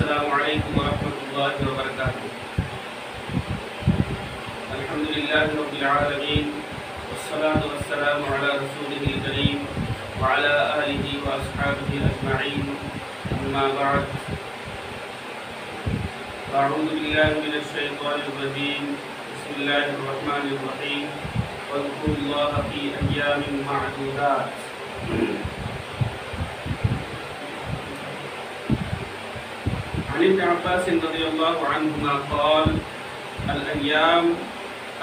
السلام عليكم ورحمة الله وبركاته. الحمد لله رب العالمين والصلاة والسلام على رسوله الكريم وعلى آله وأصحابه أجمعين. أما بعد، أعوذ بالله من الشيطان الرجيم. بسم الله الرحمن الرحيم. واذكروا الله في أيام معدودات. عن ابن عباس رضي الله عنهما قال: الأيام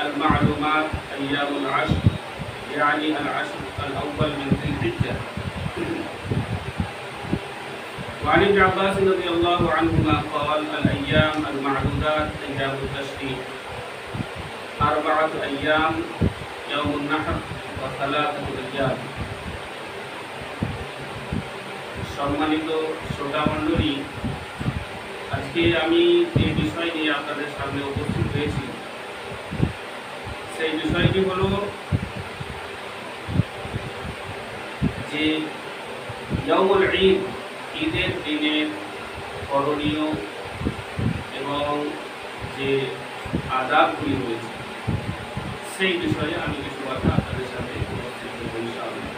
المعلومات أيام العشر، يعني العشر الأول من ذي الحجة. وعن ابن عباس رضي الله عنهما قال: الأيام المعدودات أيام التشريق، 4 أيام يوم النحر و3 أيام. সম্মানিত শ্রোতা মণ্ডলী, আজকে আমি যে বিষয় নিয়ে আপনাদের সামনে উপস্থিত হয়েছি সেই বিষয়টি হলো যে ইয়াউমুল ঈদ, ঈদের দিনের করণীয় এবং যে আদাবগুলি রয়েছে সেই বিষয়ে আমি কিছু কথা আপনাদের সামনে উপস্থিত হব ইনশাআল্লাহ।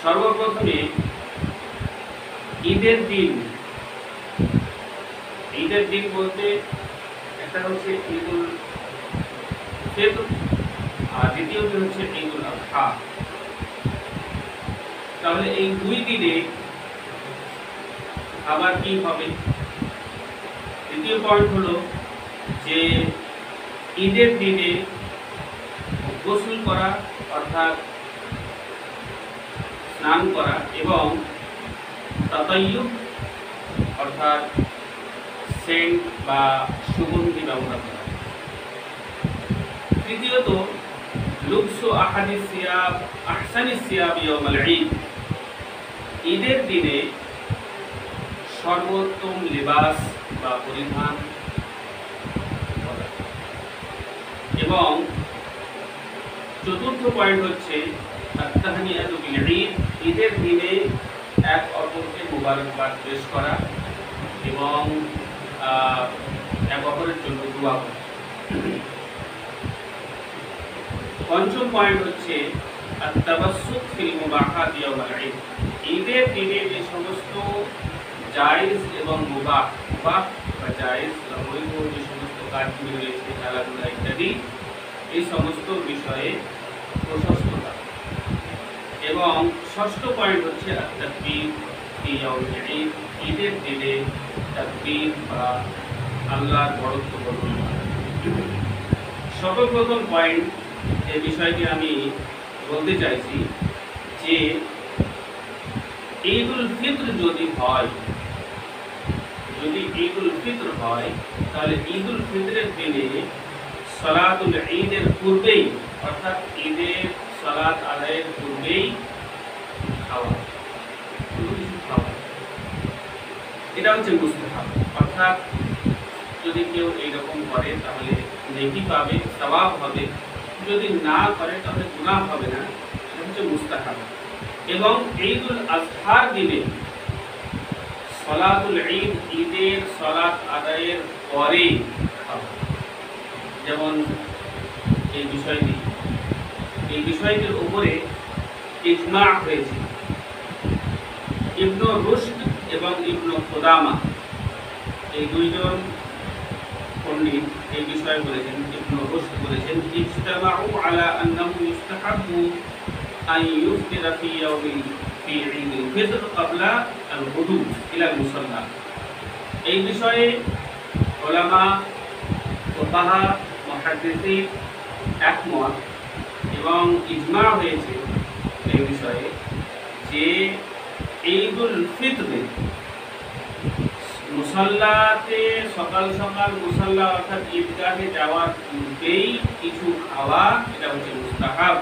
সর্বপ্রথমে ঈদের দিন বলতে একটা হচ্ছে ঈদুল ফিতর আর দ্বিতীয়টি হচ্ছে ঈদুল আযহা। তাহলে এই দুই দিনে আবার কি হবে? দ্বিতীয় পয়েন্ট হলো যে ঈদের দিনে গোসল করা অর্থাৎ স্নান করা এবং তাতায়্যুব অর্থাৎ সেন্ট বা সুগন্ধি ব্যবহার করা। তৃতীয়ত লুবসু আহসানিস সিয়াব ইয়াউমাল ঈদ, ঈদের দিনে সর্বোত্তম লিবাস বা পরিধান করা। এবং চতুর্থ পয়েন্ট হচ্ছে আত-তাহনিয়াতু বিল ঈদ, ঈদের দিনে এক অপরকে মুবারকবাদ পেশ করা এবং এক অপরের জন্য দোয়া করা। পঞ্চম পয়েন্ট হচ্ছে আত-তাবাসসুত ফিল মুবাহাত ইয়াউমাল ঈদ, ঈদের দিনে যে সমস্ত জায়েজ এবং মুবাহ বা জায়েজ অবৈধ যে সমস্ত কাজগুলি রয়েছে, খেলাধুলা ইত্যাদি, এই সমস্ত বিষয়ে প্রশস্ততা। এবং ষষ্ঠ পয়েন্ট হচ্ছে আত-তাকবীর ফি ইয়াউমিল ঈদ, ঈদের দিনে তাকবীর বা আল্লাহর বড়ত্ব বর্ণনা করা। সর্বপ্রথম পয়েন্ট যে বিষয়টি আমি বলতে চাইছি যে ঈদুল ফিতর যদি ঈদুল ফিতর হয় তাহলে ঈদুল ফিতরের দিনে সালাতুল ঈদের পূর্বেই অর্থাৎ ঈদের সালাত আদায়ের পূর্বেই খাওয়া, এটা হচ্ছে মুস্তাহাব। অর্থাৎ যদি কেউ এইরকম করে তাহলে নেকি পাবে, সওয়াব হবে, যদি না করে তাহলে গুনাহ হবে না, এটা হচ্ছে মুস্তাহাব। এবং ঈদুল আযহার দিনে সালাতুল ঈদ, ঈদের সালাত আদায়ের পরে খাওয়া। যেমন এই বিষয়টির উপরে ইজমা হয়েছে। ইবনে রুশদ এবং ইবনে কুদামা এই দুইজন পণ্ডিত এই বিষয়ে বলেছেন। ইবনে রুশদ বলেছেন ইজতামাউ আলা আন্নাহু ইউস্তাহাব্বু আন ইফতিরা ফি ঈদুল ফিতর ক্বাবলা আল-গুদু ইলা আল-মুসাল্লা। এই বিষয়ে উলামা, ফুকাহা, মুহাদ্দিসিন একমত এবং ইজমা হয়েছে এই বিষয়ে যে ঈদুল ফিতরে মুসাল্লাতে সকাল মুসাল্লা অর্থাৎ ঈদগাহে যাওয়ার পূর্বেই কিছু খাওয়া, এটা হচ্ছে মুস্তাহাব।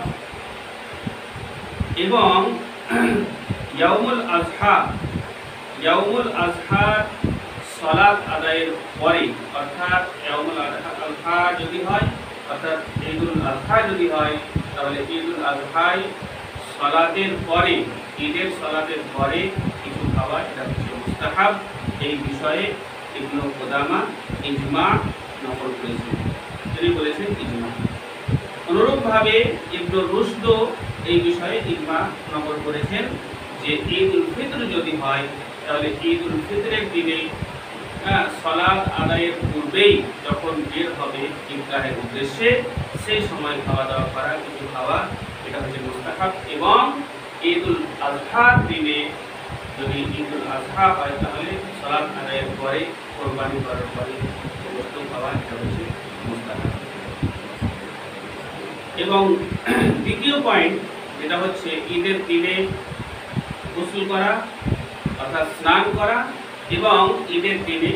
এবং ইয়াউমুল আযহার সালাত আদায়ের পরে অর্থাৎ ইয়াউমুল আযহা যদি হয় অর্থাৎ ঈদুল আযহা যদি হয় তাহলে ঈদুল আযহায় সালাতের পরে, ঈদের সালাতের পরে কিছু খাওয়া, এটা হচ্ছে মুস্তাহাব। এই বিষয়ে ইবনে কুদামা ইজমা নকল করেছেন, তিনি বলেছেন ইজমা। অনুরূপভাবে ইবনে রুশদ এই বিষয়ে ইজমা নকল করেছেন যে ঈদুল ফিতর যদি হয় তাহলে ঈদুল ফিতরের দিনে সালাত আদায়ের পূর্বেই যখন বের হবে ঈদগাহের উদ্দেশ্যে সেই সময় খাওয়া দাওয়া করা, কিছু খাওয়া, এটা হচ্ছে মুস্তাহাব। এবং ঈদুল আজহার দিনে যদি ঈদুল আজহা হয় তাহলে সালাত আদায়ের পরে, কোরবানি করার পরে বস্তু খাওয়া, এটা হচ্ছে মুস্তাহাব। এবং দ্বিতীয় পয়েন্ট যেটা হচ্ছে ঈদের দিনে গোসল করা অর্থাৎ স্নান করা এবং ঈদের দিনে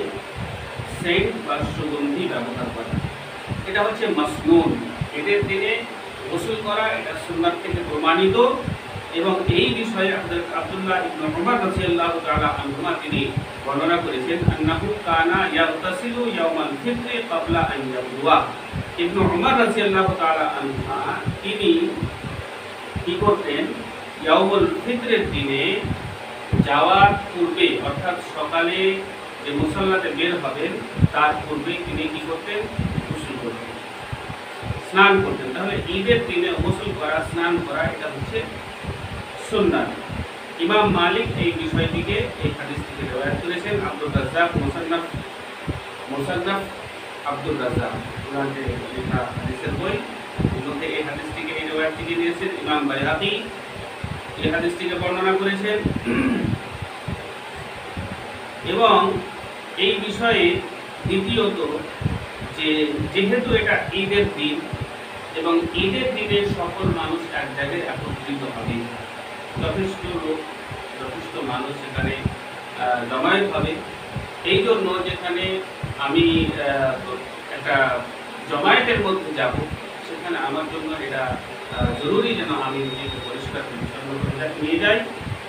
সেন্ট বা সুগন্ধি ব্যবহার করা, এটা হচ্ছে মাসনুন। ঈদের দিনে গোসল করা এটা সুন্নাত থেকে প্রমাণিত। এবং এই বিষয়ে আব্দুল্লাহ ইবনে উমর রাদিয়াল্লাহু তাআলা আনহুমা তিনি বর্ণনা করেছেন আন্নাহু কানা ইয়াগতাসিলু ইয়াউমাল ফিতরি ক্বাবলা আন ইয়াবদুয়া। ইবনে উমর রাদিয়াল্লাহু তাআলা আনহুমা তিনি কি করতেন, ইয়াউমুল ফিতরের দিনে যাওয়ার পূর্বে অর্থাৎ সকালে যে মুসল্লাতে বের হবেন তার পূর্বে তিনি কি করতেন, গোসল করতেন, স্নান করতেন। তাহলে ঈদের দিনে গোসল করা, স্নান করা এটা হচ্ছে সুন্নাত। ইমাম মালিক এই বিষয়টিকে এই হাদিস থেকে রিওয়ায়াত করেছেন। আব্দুর রাজ্জাক মুসান্নাফ আব্দুর রাজ্জাক ওনার যে লেখা হাদিসের বই, মধ্যে এই হাদিসটিকে এই রিওয়ায়াতটিকে দিয়েছেন। ইমাম বাইহাকি এই হাদিসটিকে বর্ণনা করেছেন। এবং এই বিষয়ে দ্বিতীয়ত যে যেহেতু এটা ঈদের দিন এবং ঈদের দিনে সকল মানুষ এক জায়গায় একত্রিত হবে, যথেষ্ট লোক, যথেষ্ট মানুষ সেখানে জমায়েত হবে। এই জন্য যেখানে আমি একটা জমায়েতের মধ্যে যাব সেখানে আমার জন্য এটা জরুরি যেন আমি নিজেকে পরিষ্কার পরিচ্ছন্ন করে নিয়ে যাই,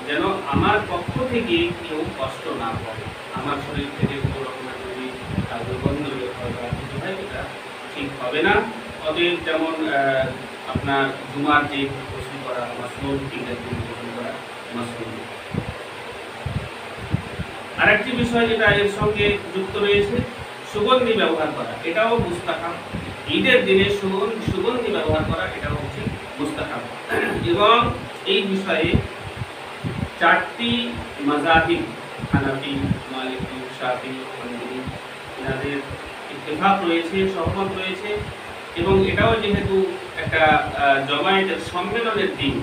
যেন আমার পক্ষ থেকে কেউ কষ্ট না পায়, আমার শরীর থেকে কোনো রকমের যদি দুর্গন্ধ কিছু হয় এটা ঠিক হবে না। অতএব যেমন আপনার জুমার যে গোসল করা মাসনুন, ঈদের দিন গোসল করা মাসনুন। আরেকটি বিষয় যেটা এর সঙ্গে যুক্ত রয়েছে সুগন্ধি ব্যবহার করা, এটাও মুস্তাহাব। ঈদের দিনে সুগন্ধি ব্যবহার করা এটাও হচ্ছে মুস্তাহাব। এবং এই বিষয়ে চারটি মাযহাব হানাফি, মালিকি, শাফি, হাম্বলি এনাদের ইত্তেফাক রয়েছে, সহমত রয়েছে। এবং এটাও যেহেতু একটা জমায়েতের সম্মেলনের দিন,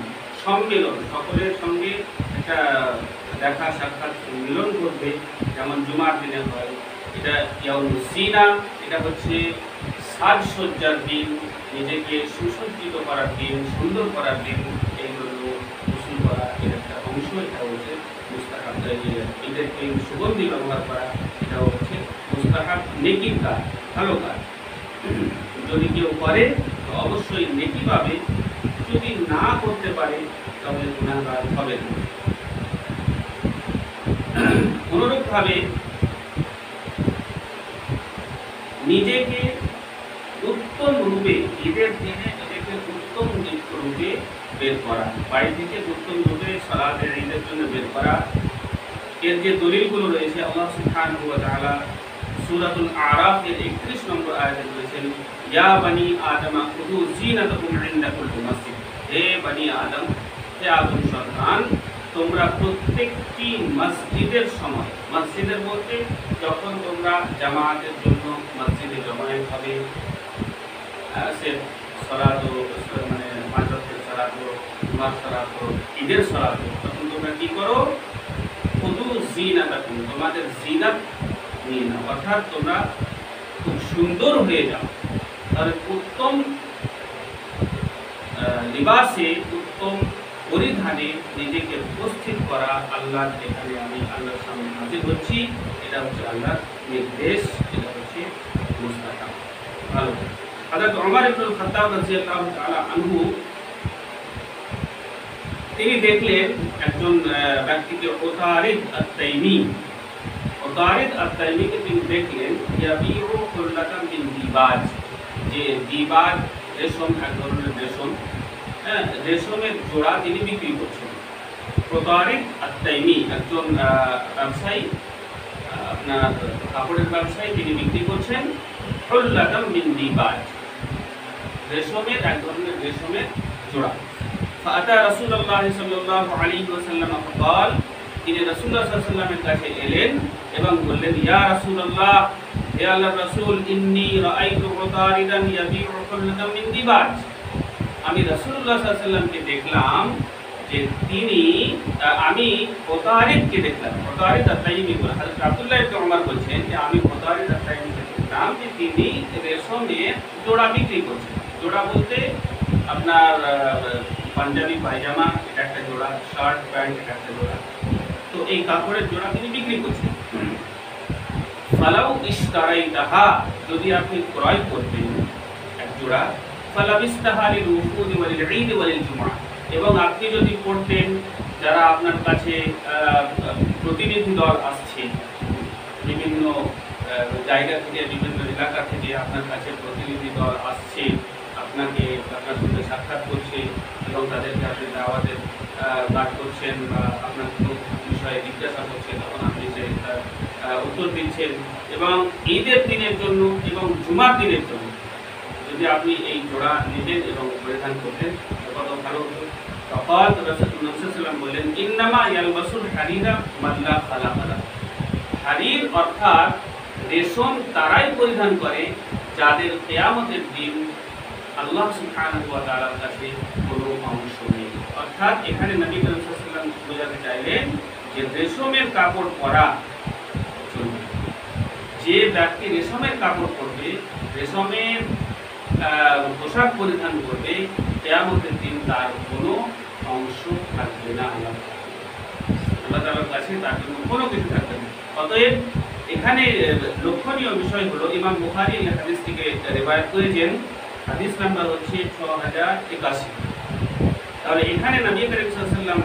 সম্মেলন সকলের সঙ্গে একটা দেখা সাক্ষাৎ মিলন করবে, যেমন জুমার দিনে হয়, এটা ইয়াউমুস সিনা, এটা হচ্ছে সাজসজ্জার দিন, নিজেকে সুসজ্জিত করার দিন, সুন্দর করার দিন, এইগুলো গোসল করা এর একটা অংশ। এটা হচ্ছে মুস্তাহাব। ঈদের দিন সুগন্ধি ব্যবহার করা এটাও হচ্ছে মুস্তাহাব, নেকির কাজ, ভালো কাজ। যদি কেউ করে তো অবশ্যই নেকি পাবে, যদি না করতে পারে তাহলে গুনাহগার হবে না। অনুরূপভাবে নিজেকে উত্তম রূপে ঈদের দিনে নিজেকে উত্তম রূপে বের করা, বাড়ি থেকে উত্তম রূপে সালাতের ঈদের জন্য বের করা, এর যে দলিলগুলো রয়েছে আল্লাহ সুবহানাহু ওয়া তাআলা সূরাতুল আরাফ এর 31 নম্বর আয়াতে বলেছেন, ইয়া বানি আদম খুযু যিনাতাকুম ইনদা কুল্লি মসজিদ। হে বনি আদম, হে আদম সন্তান, তোমরা প্রত্যেকটি মসজিদের সময়, মসজিদের বলতে যখন তোমরা জামাতের জন্য মসজিদে জমায়েত হবে, সে সালাত মানে পাঁচ ওয়াক্তের সালাত, জুমার সালাত, ঈদের সালাত, তখন তোমরা কি করো, খুযু যিনাতাকুম, তোমাদের জিনাত নিয়ে নাও, অর্থাৎ তোমরা খুব সুন্দর হয়ে যাও। তাহলে উত্তম লিবাসে, উত্তম পরিধানে নিজেকে উপস্থিত করা, আল্লাহ এখানে আমি আল্লাহর সামনে হাজির হচ্ছি, এটা হচ্ছে আল্লাহর নির্দেশ, এটা হচ্ছে মুস্তাহাব, ভালো। হযরত ওমর ইবনুল খাত্তাব রাদিয়াল্লাহু তাআলা আনহু তিনি দেখলেন একজন ব্যক্তিকে উতারিদ আত-তাইমি, উতারিদ আত-তাইমিকে তিনি দেখলেন ইয়াবিউ কুল্লাতাম মিন দিবাজ, যে দিবাজ রেশম, এক ধরনের রেশম, রেশমের জোড়া তিনি বিক্রি করছেন। উতারিদ আত-তাইমি একজন ব্যবসায়ী আপনার কাপড়ের ব্যবসায়ী, তিনি বিক্রি করছেন হুল্লাতাম মিন দিবাজ, রেশমের এক ধরনের রেশমের জোড়া। ফাআতা রাসূলুল্লাহ সাল্লাল্লাহু আলাইহি ওয়াসাল্লাম ফাকাল, তিনি রাসূলুল্লাহ সাল্লাল্লাহু আলাইহি ওয়াসাল্লামের কাছে এলেন এবং বললেন, ইয়া রাসূলুল্লাহ, হে আল্লাহর রাসূল, ইন্নী রাআইতু উতারিদান ইয়াবিউ হুল্লাতাম মিন দিবাজ, আমি রাসূলুল্লাহ সাল্লাল্লাহু আলাইহি ওয়াসাল্লামকে দেখলাম যে তিনি, আমি উতারিদকে দেখলাম, উতারিদ আত-তাইমি বলে হযরত আব্দুল্লাহ ইবনে ওমর বলছেন যে আমি উতারিদ আত-তাইমিকে দেখলাম যে তিনি রেশমের জোড়া বিক্রি করছেন। জোড়া বলতে আপনার পাঞ্জাবি পায়জামা এটা একটা জোড়া, শার্ট প্যান্ট এটা একটা জোড়া, তো এই কাপড়ের জোড়া তিনি বিক্রি করছেন। ফালাউ ইশতারাইতাহা, যদি আপনি ক্রয় করতেন এক জোড়া, ফালাবিস্তাহা লিল উফুদ ওয়ালিল ঈদ ওয়ালিল জুমআ, এবং আপনি যদি পড়তেন, যারা আপনার কাছে প্রতিনিধি দল আসছে বিভিন্ন জায়গা থেকে, বিভিন্ন এলাকা থেকে আপনার কাছে প্রতিনিধি দল আসছে, আপনাকে আপনার সঙ্গে সাক্ষাৎ করছে এবং তাদেরকে আপনি দাওয়াতের কাজ করছেন বা আপনার কোনো বিষয়ে জিজ্ঞাসা করছেন, তখন আপনি সেই উত্তর দিচ্ছেন, এবং ঈদের দিনের জন্য এবং জুমার দিনের জন্য যদি আপনি এই জোড়া নিতেন এবং পরিধান করতেন কত ভালো হতো। তখন রাসূলুল্লাহ সাল্লাল্লাহু আলাইহি ওয়াসাল্লাম বললেন, ইন্নামা ইয়ালবাসুল হারিরা মান লা খালাকা লাহু, হারির অর্থাৎ রেশম তারাই পরিধান করে যাদের কিয়ামতের দিন আল্লাহ সুবহানাহু ওয়া তাআলার কাছে কোনো অংশ নেই। অর্থাৎ এখানে নবী সাল্লাল্লাহু আলাইহি ওয়াসাল্লাম বোঝাতে চাইলেন যে রেশমের কাপড় পরা চলবে, যে ব্যক্তি রেশমের কাপড় পরবে, রেশমের পোশাক পরিধান করবে, কিয়ামতের দিন তার কোনো অংশ থাকবে না আল্লাহ তাআলার কাছে, তার জন্য কোনো কিছু থাকবে না। অতএব এখানে লক্ষণীয় বিষয় হলো, ইমাম বুখারী এই হাদিসটিকে রিওয়ায়াত করেছেন, হাদিস নাম্বার হচ্ছে 6081। তাহলে এখানে নবী করিম সাল্লাল্লাহু আলাইহি ওয়াসাল্লাম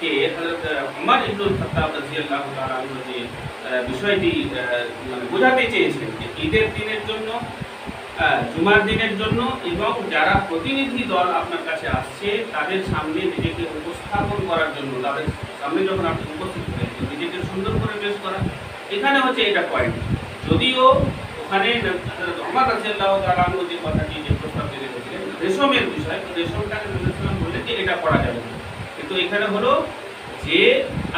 কে হযরত ওমর ইবনুল খাত্তাব রাদিয়াল্লাহু তাআলা আনহু যে বিষয়টি মানে বোঝাতে চেয়েছেন যে ঈদের দিনের জন্য, জুমার দিনের জন্য এবং যারা প্রতিনিধি দল আপনার কাছে আসছে তাদের সামনে নিজেকে উপস্থাপন করার জন্য, তাদের সামনে যখন আপনি উপস্থিত হবেন নিজেকে সুন্দর করে পেশ করা, এখানে হচ্ছে এটা পয়েন্ট। যদিও ওখানে হযরত ওমর রাদিয়াল্লাহু তাআলা আনহু যে কথাটি যে প্রস্তাব দিয়েছিলেন রেশমের বিষয়, রেশমটাকে নবী সাল্লাল্লাহু আলাইহি ওয়াসাল্লাম বললেন যে এটা করা যাবে না, কিন্তু এখানে হলো যে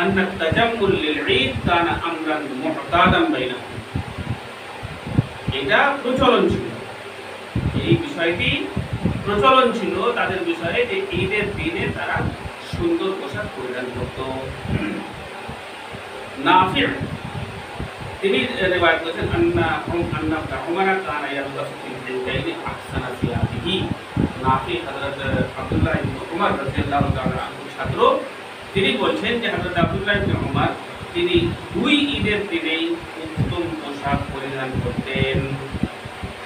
আন্না তাজাম্মুল লিল ঈদ কানা আমরান মুহতাদাম বাইনাহুম, এটা প্রচলন ছিল, এই বিষয়টি প্রচলন ছিল তাদের বিষয়ে যে ঈদের দিনে তারা সুন্দর পোশাক পরিধান করত। নাফি তিনি রিওয়ায়াত করেছেন আন্না উমর কানা ইয়ালবাসু ফিল হিজাইনি আহসানা সিয়াবিহি, নাফি হযরত আব্দুল্লাহ ইবনে উমর রাদিয়াল্লাহু তাআলা আনহুর ছাত্র, তিনি বলছেন যে হযরত আব্দুল্লাহ ইবনে উমর তিনি দুই ঈদের দিনেই উত্তম পোশাক পরিধান করতেন।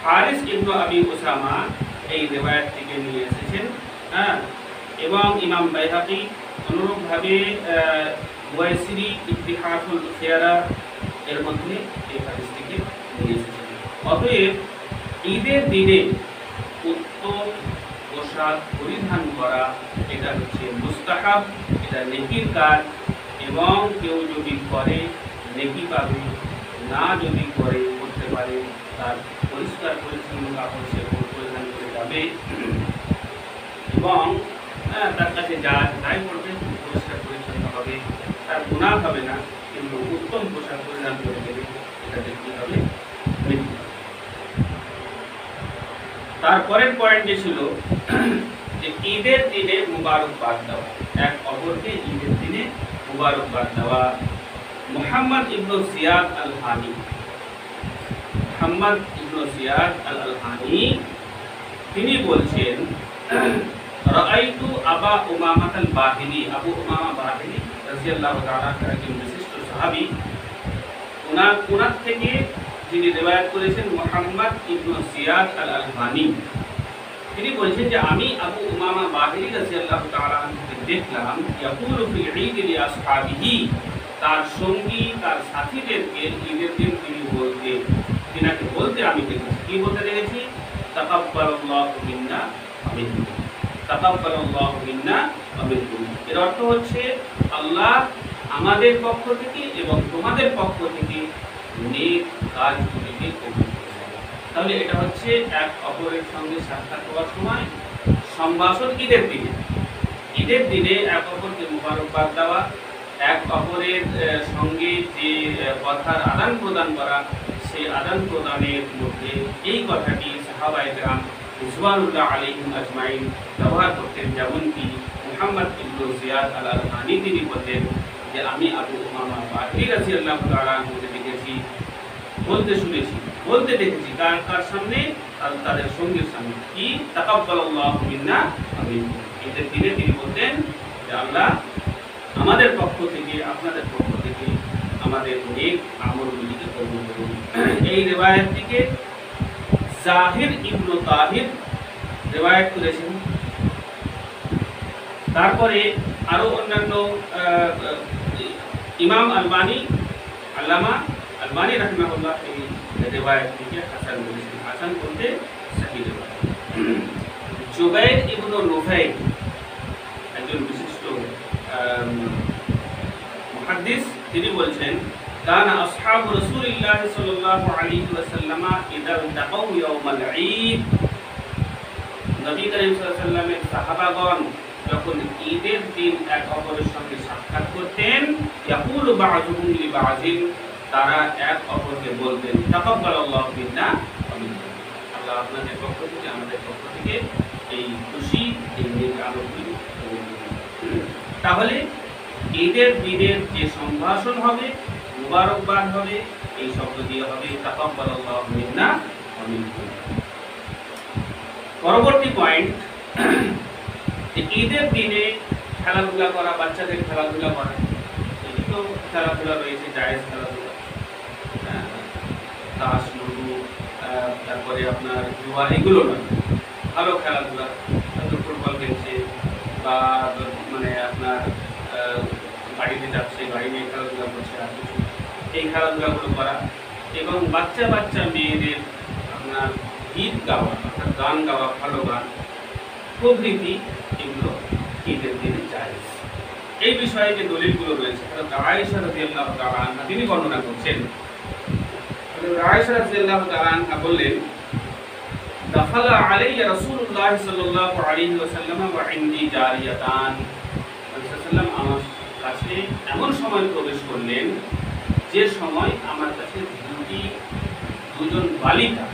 হারিস ইবনে আবি উসামা এই রিওয়ায়াত থেকে নিয়ে এসেছেন, এবং ইমাম বাইহাকি অনুরূপভাবে ওয়াইসিরি ইতিহাসুল সিয়ারা এর মধ্যে এই হাদিসটিকে নিয়ে এসেছেন। অতএব ঈদের দিনে উত্তম পোশাক পরিধান করা এটা হচ্ছে মুস্তাহাব, এটা নেকির কাজ, এবং কেউ যদি করে নেকি পাবে, না যদি করে করতে পারে তার পরিষ্কার পরিচ্ছন্ন কাপড় সে পরিধান করে যাবে এবং তার কাছে যাই করবে পরিষ্কার পরিচ্ছন্ন হবে, তার গুনাহ হবে না, কিন্তু উত্তম পোশাক পরিধান করে গেলে এটা দেখতে হবে। তারপরের পয়েন্ট যে ছিল যে ঈদের দিনে মুবারকবাদ দেওয়া, এক অপরকে ঈদের দিনে মুবারকবাদ দেওয়া। মুহাম্মদ ইবনে জিয়াদ আল-হানি, মুহাম্মদ ইবনে জিয়াদ আল-হানি তিনি বলছেন, রাআইতু আবা উমামা আল-বাহিলি, আবু উমামা বাহিলি রাদিয়াল্লাহু তাআলা একজন বিশিষ্ট সাহাবী, ওনার থেকে যিনি রিওয়ায়াত করেছেন মুহাম্মদ ইবনে জিয়াদ আল-হানি, তিনি বলছেন যে আমি আবু উমামা বাহিলি রাদিয়াল্লাহু তাআলা আনহুকে দেখলাম ইয়াকুলু ফি ঈদ লি আসহাবিহি, তার সঙ্গী তার সাথীদেরকে ঈদের দিন তিনি তিনাকে বলতে আমি দেখেছি। কি বলতে দেখেছি? তাকাব্বালাল্লাহু মিন্না ওয়া মিনকুম, তাকাব্বালাল্লাহু মিন্না ওয়া মিনকুম। এর অর্থ হচ্ছে আল্লাহ আমাদের পক্ষ থেকে এবং তোমাদের পক্ষ থেকে নেক কাজগুলিকে কবুল করে। তাহলে এটা হচ্ছে এক অপরের সঙ্গে সাক্ষাৎ হওয়ার সময় সম্ভাষণ ঈদের দিনে। ঈদের দিনে এক অপরকে মুবারকবাদ দেওয়া, এক অপরের সঙ্গে যে কথার আদান প্রদান করা, সেই আদান প্রদানের মধ্যে এই কথাটি সাহাবায়ে কেরাম রিজওয়ানুল্লাহ আলাইহিম আজমাইন ব্যবহার করতেন। যেমনকি মুহাম্মদ ইবনে জিয়াদ আল-আরহানি তিনি বলতেন যে আমি আবু উমামা বাহির রাদিয়াল্লাহু তাআলা আনহুকে দেখেছি, বলতে দেখেছি কার সামনে? তাদের সঙ্গীর সামনে, কি তাকাব্বালাল্লাহু মিন্না ওয়া মিনকুম। ঈদের দিনে তিনি বলতেন যে আল্লাহ আমাদের পক্ষ থেকে আপনাদের পক্ষ থেকে আমাদের নেক আমলগুলিকে কবুল করুন। এই রিওয়ায়াতটিকে জাহির ইবনে তাহির রিওয়ায়াত করেছেন। তারপরে আরো অন্যান্য ইমাম আল্লামা আলবানী রাহিমাহুল্লাহ এই রিওয়ায়াতটিকে হাসান বলেছেন। হাসান বলতে সহিহ রিওয়ায়াত। জুবাইর ইবনে নুফাইল একজন বিশিষ্ট মুহাদ্দিস, তিনি বলছেন কানা আসহাবু রাসূলিল্লাহ সাল্লাল্লাহু আলাইহি ওয়াসাল্লাম ইযা তাকাউ ইয়াউমাল ঈদ, নবী করিম সাল্লাল্লাহু আলাইহি ওয়াসাল্লামের সাহাবাগণ যখন ঈদের দিন এক অপরের সঙ্গে সাক্ষাৎ করতেন, ইয়াকুলু বা'যুহুম লিবা'যিন, তারা এক অপরকে বলতেন তাকাব্বালাল্লাহু মিন্না ওয়া মিনকুম, আল্লাহ আপনাদের পক্ষ থেকে আমাদের পক্ষ থেকে এই খুশি এই নেক আমলগুলি কবুল করুন। তাহলে ঈদের দিনের যে সম্ভাষণ হবে, মুবারকবাদ হবে, এই শব্দ দিয়ে হবে তাকাব্বালাল্লাহু মিন্না ওয়া মিনকুম। পরবর্তী পয়েন্ট, ঈদের দিনে খেলাধুলা করা, বাচ্চাদের খেলাধুলা করা, এই তো খেলাধুলা রয়েছে, জায়েজ খেলাধুলা, তাস, লুডু, তারপরে আপনার জুয়া, এগুলো না, ভালো খেলাধুলা, ফুটবল খেলছে বা মানে আপনার গাড়িতে যাচ্ছে, গাড়ি নিয়ে খেলাধুলা করছে, আর কিছু এই খেলাধুলাগুলো করা, এবং বাচ্চা মেয়েদের আপনার গীত গাওয়া, অর্থাৎ গান গাওয়া, ভালো গান প্রভৃতি, এগুলো ঈদের দিনে জায়েজ। এই বিষয়ে যে দলিলগুলো রয়েছে, আয়েশা রাদিয়াল্লাহু তাআলা আনহা তিনি বর্ণনা করছেন। আয়েশা রাদিয়াল্লাহু তাআলা আনহা বললেন, দাখালা আলাইয়া রাসূলুল্লাহ সাল্লাল্লাহু আলাইহি ওয়াসাল্লাম ওয়া ইনদি জারিয়াতান, রাসূলুল্লাহ সাল্লাল্লাহু আলাইহি ওয়াসাল্লাম আমার কাছে এমন সময় প্রবেশ করলেন যে সময় আমার কাছে দুজন বালিকা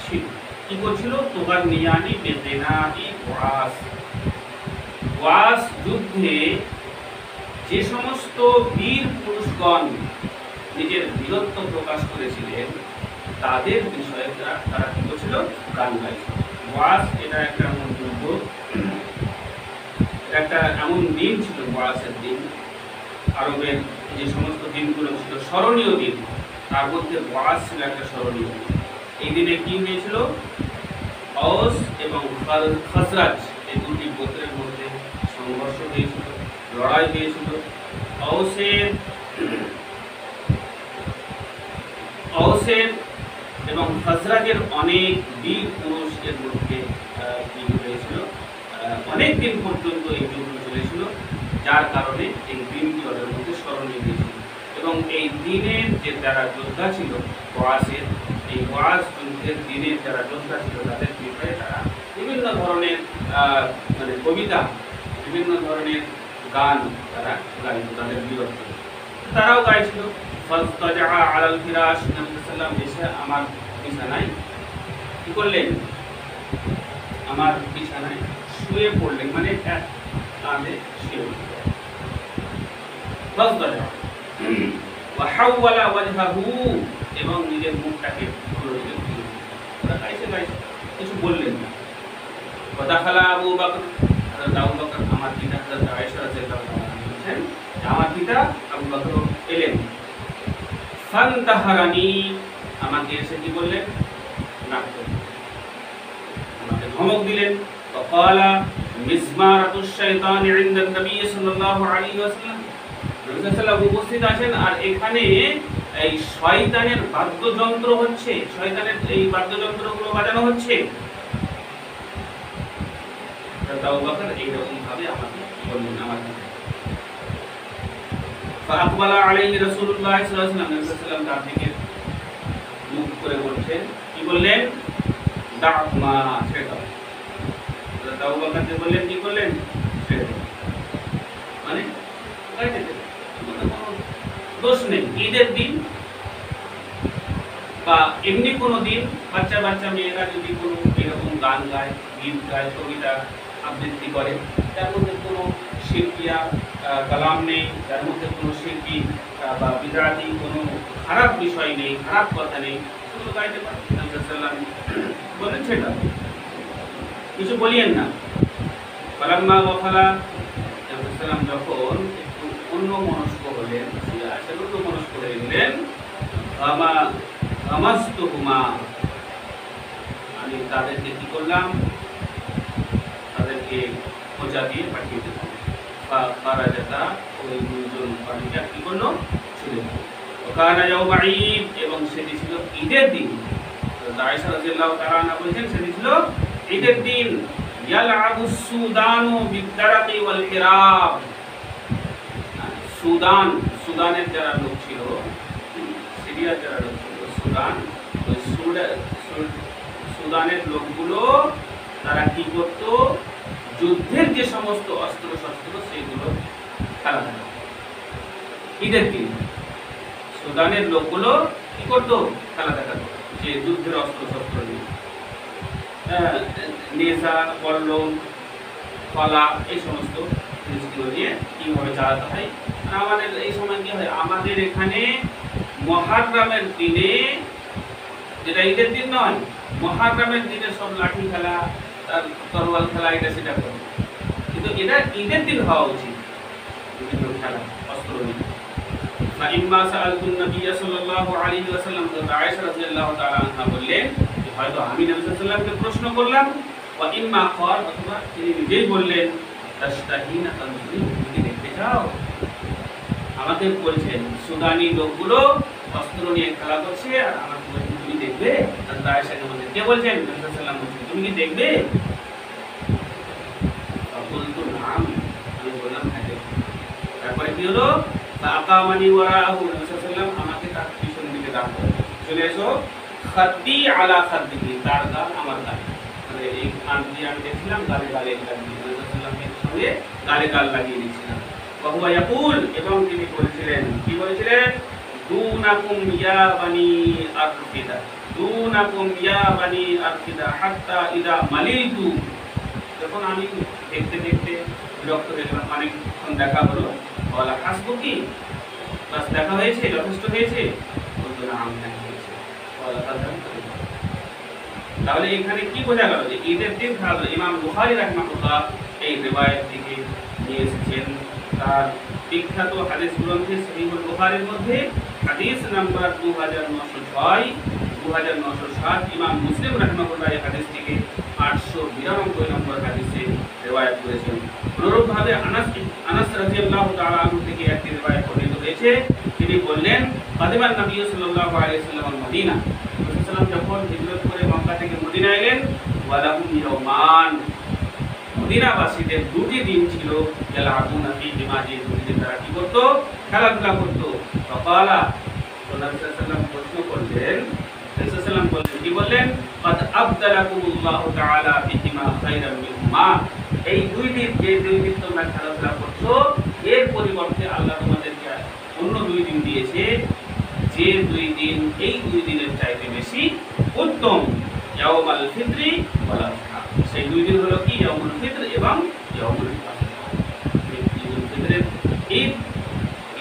ছিল। কি করছিল? তোগার নিয়ানি বেদেনাই ওয়াস যুদ্ধে যে সমস্ত বীর পুরুষগণ নিজের বীরত্ব প্রকাশ করেছিলেন, তাদের বিষয়ে তারা কি করছিল? গান গাইছিল। ওয়াস এটা একটা এমন যুদ্ধ, একটা এমন দিন ছিল, ওয়াসের দিন, আরবের যে সমস্ত দিনগুলো ছিল স্মরণীয় দিন, তার মধ্যে ওয়াস ছিল একটা স্মরণীয় দিন। এই দিনে কি হয়েছিল? আওস এবং খাজরাজ এই দুটি গোত্রের মধ্যে সংঘর্ষ হয়েছিল, লড়াই হয়েছিল। আওসের এবং খাজরাজের অনেক বীর পুরুষ এর মধ্যে হয়েছিল, অনেক দিন পর্যন্ত এই যুদ্ধ চলেছিল, যার কারণে এই দিনটি ওদের মধ্যে স্মরণীয় হয়েছিল। এবং এই দিনের যে যারা যোদ্ধা ছিল ওয়াসের, এই ওয়াস যুদ্ধের দিনের যারা যোদ্ধা ছিল, তাদের বিষয়ে তারা বিভিন্ন ধরনের মানে কবিতা, বিভিন্ন ধরনের গান তারা গাইত, তাদের বীরত্ব তারাও গাইছিল। ফাজতাজা আলাল ফিরাশ, নবী সাল্লাল্লাহু আলাইহি ওয়াসাল্লাম এসে আমার বিছানায় কি করলেন? আমার বিছানায় শুয়ে পড়লেন, মানে এক কাঁধে শুয়ে পড়লেন। ফাজতাজা ওয়া হাওয়ালা ওয়াজহাহু, এবং নিজের মুখটাকে ঘুরিয়ে দিলেন। ওরা গাইছে, কিছু বললেন না। ওয়াদাখালা আবু বকর, হযরত আবু বকর, আমার পিতা হযরত আয়েশা রাদিয়াল্লাহু তাআলা বলেছেন আমার পিতা আবু বকর এলেন। ফান্তাহারানি, আমাকে এসে কি বললেন? আমাকে ধমক দিলেন। ফাকালা মিজমারাতুশ শাইতানি ইনদা নবী সাল্লাল্লাহু আলাইহি ওয়াসাল্লাম, নবী সাল্লাল্লাহু আলাইহি ওয়াসাল্লাম উপস্থিত আছেন, আর এখানে এই শয়তানের বাদ্যযন্ত্র হচ্ছে, শয়তানের এই বাদ্যযন্ত্রগুলো বাজানো হচ্ছে। আবু বকর এইরকম ভাবে আমাকে বললেন, আমার ফাআকবালা আলাইহি রাসূলুল্লাহ সাল্লাল্লাহু আলাইহি ওয়াসাল্লাম তার দিকে মুখ করে বলছেন, কি বললেন? দা'মা, ছেড়ে দাও। আবু বকর বললেন, কি করলেন? ছেড়ে দাও। মানে গাইতে দেবে, কোনো দোষ নেই। ঈদের দিন বা এমনি কোনো দিন বাচ্চা বাচ্চা মেয়েরা যদি কোনো এরকম গান গায়, গীত গায়, কবিতা আবৃত্তি করে, তার মধ্যে কোনো শিরকিয়া কালাম নেই, তার মধ্যে কোনো শিরকি বা বিদআতি কোনো খারাপ বিষয় নেই, খারাপ কথা নেই, সেগুলো গাইতে পারে। নবী সাল্লাল্লাহু আলাইহি ওয়াসাল্লাম বলেন সেটা কিছু বলিয়েন না। ফালাম্মা ওয়াফালা, নবী সাল্লাল্লাহু যখন একটু অন্য মনস্ক হলেন, অন্য মনস্ক হয়ে গেলেন, আমাস্তুহুমা, আমি তাদেরকে কি করলাম? তাদেরকে খোঁজা দিয়ে পাঠিয়ে দিলাম। ফারাজাতা, ওই দুইজন পানিটা কি করলো? ছিল। ওয়াকানা ইয়াউমা ঈদ, এবং সেটি ছিল ঈদের দিন। আয়েশা রাদিয়াল্লাহু তাআলা আনহা বলেছেন সেটি ছিল ঈদের দিন। ইয়ালআবুস সুদানু বিদ-দারাকি ওয়াল হিরাব, সুদানের যারা লোক ছিল, সিরিয়ার যারা লোক ছিল, সুদানের লোকগুলো তারা কি করত? যুদ্ধের যে সমস্ত অস্ত্র শস্ত্র সেগুলো খেলা খেলা ঈদের দিন সুদানের লোকগুলো কি করতো? খেলা দেখা, যে যুদ্ধের অস্ত্র শস্ত্র নিয়ে নেশা, বল্লম, কলা, এই সমস্ত জিনিসগুলো নিয়ে কিভাবে চালাতে হয়। আর আমাদের এই সময় কি হয়, আমাদের এখানে মুহররমের দিনে, যেটা ঈদের দিন নয়, মুহররমের দিনে সব লাঠি খেলা, তরোয়াল খেলা, এটা সেটা করে। কিন্তু এটা ঈদের দিন হওয়া উচিত, বিভিন্ন খেলা অস্ত্র নিয়ে। ফাইম্মা সাআলতুন নবী সাল্লাল্লাহু আলাইহি ওয়াসাল্লাম, আয়েশা রাদিয়াল্লাহু তাআলা আনহা বললেন, হয়তো আমি নবী সাল্লাল্লাহু আলাইহি ওয়াসাল্লামকে প্রশ্ন করলাম, ওয়া ইম্মা ক্বাল, অথবা তিনি নিজেই বললেন, তাশতাহিনা তানজুরি, তুমি দেখতে চাও? আমাকে বলছেন সুদানি লোকগুলো অস্ত্র নিয়ে খেলা করছে, আর আমাকে বলছেন তুমি দেখবে? আয়েশাকে বলছেন, কে বলছেন? নবী সাল্লাল্লাহু আলাইহি ওয়াসাল্লাম বলছেন, তুমি কি দেখবে? বলতো নাম, আমি বললাম হ্যাঁ। তারপরে কি হলো? আকামানি ওয়ারাহু, নবী সাল্লাল্লাহু আলাইহি ওয়াসাল্লাম আমাকে তার পিছন দিকে ডাকলেন, চলে এসো। খাদ্দি আলা খাদ্দিহি, তার গাল আমার গাল, মানে এই কান দিয়ে আমি দেখছিলাম, গালে গালে লাগিয়ে, নবী সাল্লাল্লাহু আলাইহি ওয়াসাল্লামের সঙ্গে গালে গাল লাগিয়ে দিচ্ছিলাম। ওয়া হুয়া ইয়াকুল, এবং তিনি বলেছিলেন, কি বলেছিলেন? দুনাকুম ইয়া বানি আরফিদা, দুনাকুম ইয়া বানি আরফিদা হাত্তা ইদা মালিতু, যখন আমি দেখতে দেখতে বিরক্ত হয়ে গেলাম, অনেকক্ষণ দেখা হলো, বলা হাসবো কি, বাস দেখা হয়েছে, যথেষ্ট হয়েছে? বলতো না, আমি দেখা হয়েছে। তাহলে এখানে কি বোঝা গেল? যে ঈদের দিন খেলা। ইমাম বুখারী রাহিমাহুল্লাহ এই রিওয়ায়াত থেকে নিয়ে এসেছেন তার বিখ্যাত হাদিস গ্রন্থে সহিহুল বুখারীর মধ্যে হাদিস নাম্বার 2906, 2907। ইমাম মুসলিম রাহিমাহুল্লাহ এই হাদিসটিকে 892 নম্বর হাদিসে রিওয়ায়াত করেছেন। অনুরূপভাবে আনাস রাদিয়াল্লাহু তাআলা আনহু থেকে একটি রিওয়ায়াত বর্ণিত হয়েছে, তিনি বললেন, কাদিমান নবী সাল্লাল্লাহু আলাইহি ওয়াসাল্লাম মদিনা, রাসূল সাল্লাল্লাহু যখন হিজরত করে মক্কা থেকে মদিনা এলেন, ওয়ালাহুম ইয়াওমান, মদিনাবাসীদের দুটি দিন ছিল, ইয়ালাবুনা ফীহিমা, যে দুটি দিন তারা কি করত? খেলাধুলা করত। ফাকালা, রাসূল সাল্লাল্লাহু প্রশ্ন করলেন, রাসূল সাল্লাল্লাহু বললেন, কি বললেন? কাদ আবদালাকুমুল্লাহু তাআলা ফীহিমা খায়রাম মিনহুমা, এই দুই দিন, যে দুই দিন তোমরা খেলাধুলা করছো, এর পরিবর্তে আল্লাহ তোমাদেরকে অন্য দুই দিন দিয়েছে, যে দুই দিন এই দুই দিনের চাইতে বেশি উত্তম। ইয়াউমুল ফিত্রি ওয়াল আযহা, সেই দুই দিন হলো কি? ইয়াউমুল ফিত্র এবং ইয়াউমুল আযহা। ঈদুল ফিত্রের ঈদ,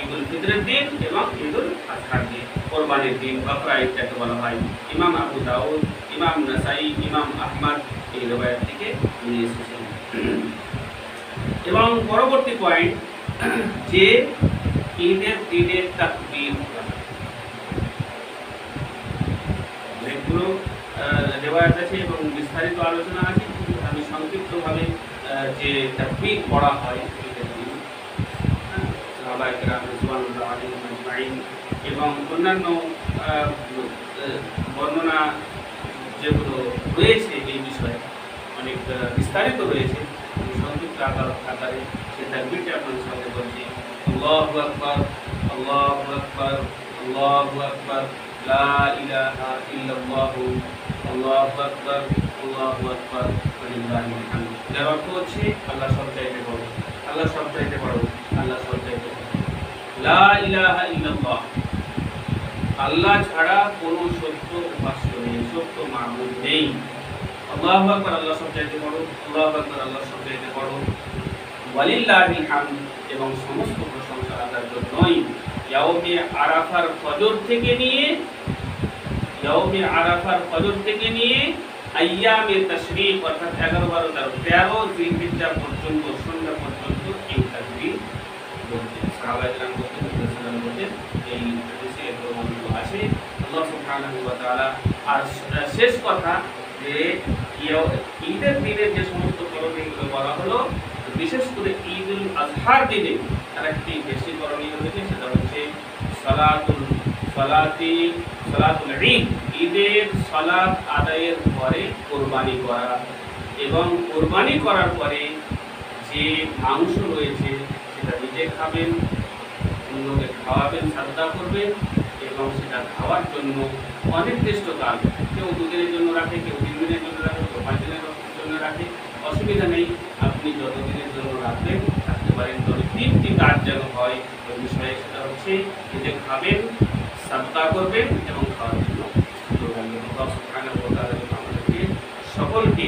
ঈদুল ফিত্রের দিন এবং ঈদুল আযহার দিন, কোরবানির দিন, বকরা ঈদ যাকে বলা হয়। ইমাম আবু দাউদ, ইমাম নাসাই, ইমাম আহমদ এই রিওয়ায়াত থেকে নিয়ে এসেছেন। এবং পরবর্তী পয়েন্ট, যে ঈদের দিনের তাকবীর, অনেকগুলো রিওয়ায়াত আছে এবং বিস্তারিত আলোচনা আছে, কিন্তু আমি সংক্ষিপ্তভাবে যে তাকবীর পড়া হয় ঈদের দিন, সাহাবায়ে কেরাম রাদিয়াল্লাহু আনহুম আজমাইন, এবং অন্যান্য বর্ণনা যেগুলো রয়েছে এই বিষয়ে অনেক বিস্তারিত রয়েছে, সংক্ষিপ্ত আকারে সেই তাকবীরটা আপনাদের সামনে বলছি। আল্লাহু আকবার, আল্লাহু আকবার, আল্লাহু আকবার, লা ইলাহা ইল্লাল্লাহ, আল্লাহু আকবার, আল্লাহু আকবার, ওয়ালিল্লাহিল হামদ। যার অর্থ হচ্ছে আল্লাহ সবচাইতে বড়, আল্লাহ সবচাইতে বড়, আল্লাহ সবচাইতে বড়। লা ইলাহা ইল্লাল্লাহ, আল্লাহ ছাড়া কোনো সত্য উপাস্য নেই, সত্য মাবুদ নেই। আল্লাহু আকবার, আল্লাহ সবচাইতে বড়, আল্লাহু আকবার, আল্লাহ সবচাইতে বড়। ওয়ালিল্লাহিল হামদ, এবং সমস্ত প্রশংসা আল্লাহর জন্যই। ইয়াউমে আরাফার ফজর থেকে নিয়ে আইয়ামে তাশরীক অর্থাৎ 11, 12, 13 জিলহিজ্জা পর্যন্ত, সন্ধ্যা পর্যন্ত এই তাকবীর বলতেন সাহাবায়ে কেরাম, বলতেন। এই হাদিসে প্রমাণিত আছে আল্লাহ সুবহানাহু ওয়া তাআলা। আর শেষ কথা যে ঈদের দিনে যে সমস্ত করণীয়গুলো বলা হলো, বিশেষ করে ঈদুল আজহার দিনে আরেকটি বেশি করণীয় রয়েছে, সেটা হচ্ছে সালাতুল ঈদ, ঈদের সালাত আদায়ের পরে কোরবানি করা, এবং কোরবানি করার পরে যে মাংস রয়েছে সেটা নিজে খাবেন, অন্যকে খাওয়াবেন, সাদকা করবেন, এবং সেটা খাওয়ার জন্য অনির্দিষ্টকাল, কেউ 2 দিনের জন্য রাখে, কেউ 3 দিনের জন্য রাখে, কেউ 5 দিনের জন্য রাখে, অসুবিধা নেই। আপনি যত দিনের জন্য রাখবেন থাকতে পারেন, তবে 3টি কাজ যেন হয় ওই বিষয়ে। সেটা হচ্ছে নিজে খাবেন, সাদকা করবেন এবং খাওয়ার জন্য। আল্লাহ সুবহানাহু ওয়া তাআলা আমাদেরকে সকলকে